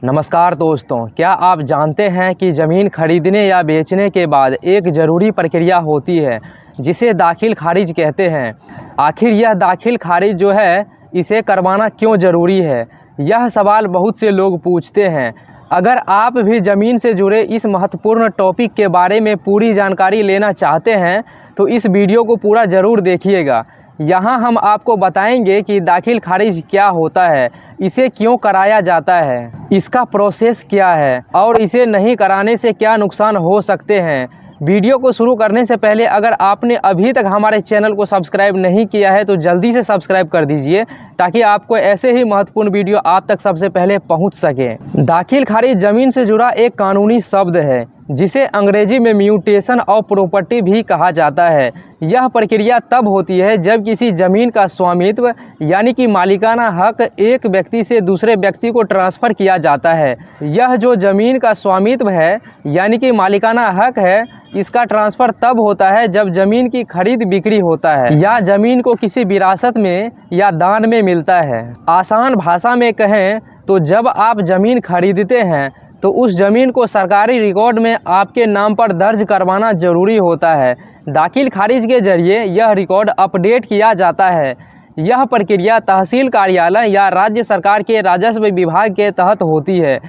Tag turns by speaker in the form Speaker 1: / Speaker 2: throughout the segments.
Speaker 1: नमस्कार दोस्तों, क्या आप जानते हैं कि ज़मीन खरीदने या बेचने के बाद एक ज़रूरी प्रक्रिया होती है जिसे दाखिल खारिज कहते हैं। आखिर यह दाखिल खारिज जो है इसे करवाना क्यों ज़रूरी है, यह सवाल बहुत से लोग पूछते हैं। अगर आप भी ज़मीन से जुड़े इस महत्वपूर्ण टॉपिक के बारे में पूरी जानकारी लेना चाहते हैं तो इस वीडियो को पूरा ज़रूर देखिएगा। यहाँ हम आपको बताएंगे कि दाखिल खारिज क्या होता है, इसे क्यों कराया जाता है, इसका प्रोसेस क्या है और इसे नहीं कराने से क्या नुकसान हो सकते हैं। वीडियो को शुरू करने से पहले अगर आपने अभी तक हमारे चैनल को सब्सक्राइब नहीं किया है तो जल्दी से सब्सक्राइब कर दीजिए ताकि आपको ऐसे ही महत्वपूर्ण वीडियो आप तक सबसे पहले पहुंच सके। दाखिल खारिज ज़मीन से जुड़ा एक कानूनी शब्द है जिसे अंग्रेजी में म्यूटेशन ऑफ प्रॉपर्टी भी कहा जाता है। यह प्रक्रिया तब होती है जब किसी ज़मीन का स्वामित्व यानी कि मालिकाना हक एक व्यक्ति से दूसरे व्यक्ति को ट्रांसफ़र किया जाता है। यह जो ज़मीन का स्वामित्व है यानी कि मालिकाना हक है, इसका ट्रांसफ़र तब होता है जब ज़मीन की खरीद बिक्री होता है या ज़मीन को किसी विरासत में या दान में मिलता है। आसान भाषा में कहें तो जब आप ज़मीन खरीदते हैं तो उस ज़मीन को सरकारी रिकॉर्ड में आपके नाम पर दर्ज करवाना ज़रूरी होता है। दाखिल खारिज के ज़रिए यह रिकॉर्ड अपडेट किया जाता है। यह प्रक्रिया तहसील कार्यालय या राज्य सरकार के राजस्व विभाग के तहत होती है।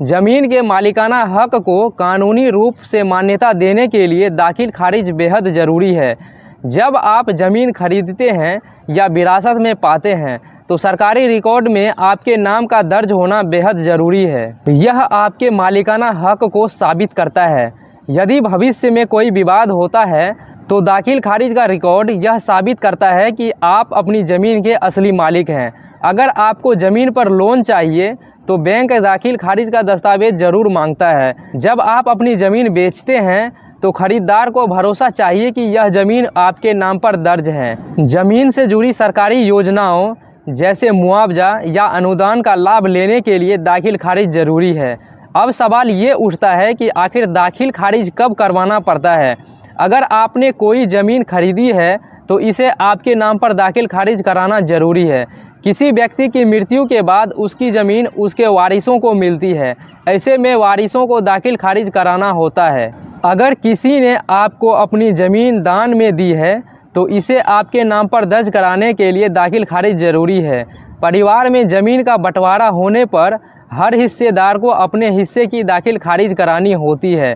Speaker 1: ज़मीन के मालिकाना हक को कानूनी रूप से मान्यता देने के लिए दाखिल खारिज बेहद ज़रूरी है। जब आप ज़मीन खरीदते हैं या विरासत में पाते हैं तो सरकारी रिकॉर्ड में आपके नाम का दर्ज होना बेहद ज़रूरी है। यह आपके मालिकाना हक को साबित करता है। यदि भविष्य में कोई विवाद होता है तो दाखिल खारिज का रिकॉर्ड यह साबित करता है कि आप अपनी ज़मीन के असली मालिक हैं। अगर आपको ज़मीन पर लोन चाहिए तो बैंक दाखिल खारिज का दस्तावेज ज़रूर मांगता है। जब आप अपनी ज़मीन बेचते हैं तो खरीदार को भरोसा चाहिए कि यह ज़मीन आपके नाम पर दर्ज है। ज़मीन से जुड़ी सरकारी योजनाओं जैसे मुआवजा या अनुदान का लाभ लेने के लिए दाखिल खारिज ज़रूरी है। अब सवाल ये उठता है कि आखिर दाखिल खारिज कब करवाना पड़ता है। अगर आपने कोई ज़मीन खरीदी है तो इसे आपके नाम पर दाखिल खारिज कराना ज़रूरी है। किसी व्यक्ति की मृत्यु के बाद उसकी ज़मीन उसके वारिसों को मिलती है। ऐसे में वारिसों को दाखिल खारिज कराना होता है। अगर किसी ने आपको अपनी ज़मीन दान में दी है तो इसे आपके नाम पर दर्ज कराने के लिए दाखिल खारिज ज़रूरी है। परिवार में ज़मीन का बंटवारा होने पर हर हिस्सेदार को अपने हिस्से की दाखिल खारिज करानी होती है।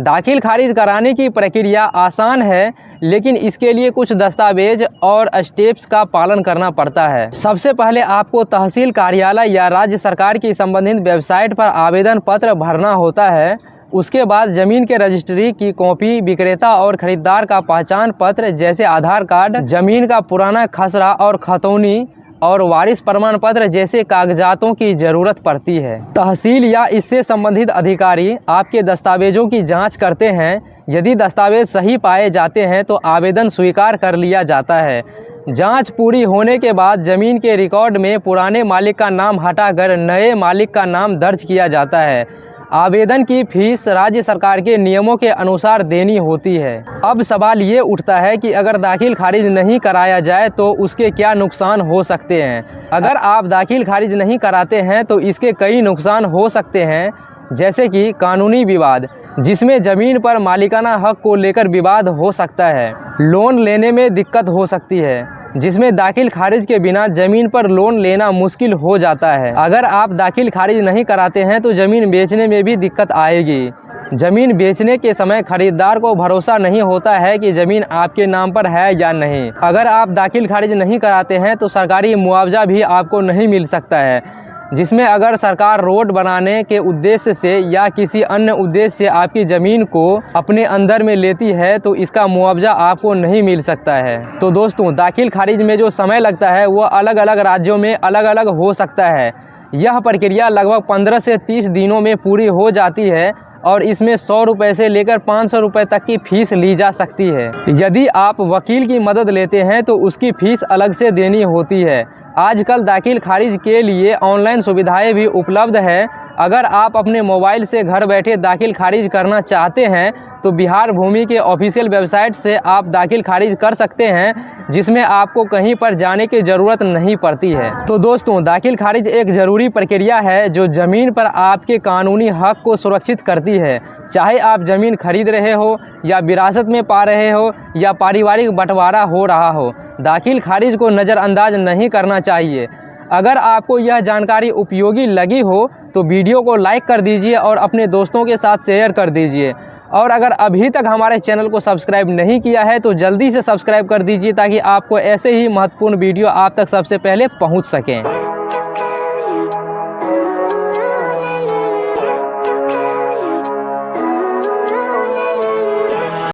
Speaker 1: दाखिल खारिज कराने की प्रक्रिया आसान है लेकिन इसके लिए कुछ दस्तावेज और स्टेप्स का पालन करना पड़ता है। सबसे पहले आपको तहसील कार्यालय या राज्य सरकार की संबंधित वेबसाइट पर आवेदन पत्र भरना होता है। उसके बाद ज़मीन के रजिस्ट्री की कॉपी, विक्रेता और खरीदार का पहचान पत्र जैसे आधार कार्ड, ज़मीन का पुराना खसरा और खतौनी और वारिस प्रमाण पत्र जैसे कागजातों की ज़रूरत पड़ती है। तहसील या इससे संबंधित अधिकारी आपके दस्तावेजों की जांच करते हैं। यदि दस्तावेज सही पाए जाते हैं तो आवेदन स्वीकार कर लिया जाता है। जांच पूरी होने के बाद ज़मीन के रिकॉर्ड में पुराने मालिक का नाम हटाकर नए मालिक का नाम दर्ज किया जाता है। आवेदन की फीस राज्य सरकार के नियमों के अनुसार देनी होती है। अब सवाल ये उठता है कि अगर दाखिल खारिज नहीं कराया जाए तो उसके क्या नुकसान हो सकते हैं। अगर आप दाखिल खारिज नहीं कराते हैं तो इसके कई नुकसान हो सकते हैं, जैसे कि कानूनी विवाद जिसमें ज़मीन पर मालिकाना हक को लेकर विवाद हो सकता है। लोन लेने में दिक्कत हो सकती है जिसमें दाखिल खारिज के बिना ज़मीन पर लोन लेना मुश्किल हो जाता है। अगर आप दाखिल खारिज नहीं कराते हैं तो ज़मीन बेचने में भी दिक्कत आएगी। ज़मीन बेचने के समय खरीदार को भरोसा नहीं होता है कि ज़मीन आपके नाम पर है या नहीं। अगर आप दाखिल खारिज नहीं कराते हैं तो सरकारी मुआवजा भी आपको नहीं मिल सकता है, जिसमें अगर सरकार रोड बनाने के उद्देश्य से या किसी अन्य उद्देश्य से आपकी ज़मीन को अपने अंदर में लेती है तो इसका मुआवजा आपको नहीं मिल सकता है। तो दोस्तों, दाखिल खारिज में जो समय लगता है वो अलग अलग राज्यों में अलग अलग हो सकता है। यह प्रक्रिया लगभग 15 से 30 दिनों में पूरी हो जाती है और इसमें 100 रुपये से लेकर 500 रुपये तक की फ़ीस ली जा सकती है। यदि आप वकील की मदद लेते हैं तो उसकी फ़ीस अलग से देनी होती है। आजकल दाखिल खारिज के लिए ऑनलाइन सुविधाएं भी उपलब्ध है। अगर आप अपने मोबाइल से घर बैठे दाखिल खारिज करना चाहते हैं तो बिहार भूमि के ऑफिशियल वेबसाइट से आप दाखिल खारिज कर सकते हैं, जिसमें आपको कहीं पर जाने की ज़रूरत नहीं पड़ती है। तो दोस्तों, दाखिल खारिज एक ज़रूरी प्रक्रिया है जो ज़मीन पर आपके कानूनी हक को सुरक्षित करती है। चाहे आप ज़मीन खरीद रहे हो या विरासत में पा रहे हो या पारिवारिक बंटवारा हो रहा हो, दाखिल खारिज को नज़रअंदाज नहीं करना चाहिए। अगर आपको यह जानकारी उपयोगी लगी हो तो वीडियो को लाइक कर दीजिए और अपने दोस्तों के साथ शेयर कर दीजिए। और अगर अभी तक हमारे चैनल को सब्सक्राइब नहीं किया है तो जल्दी से सब्सक्राइब कर दीजिए, ताकि आपको ऐसे ही महत्वपूर्ण वीडियो आप तक सबसे पहले पहुंच सकें।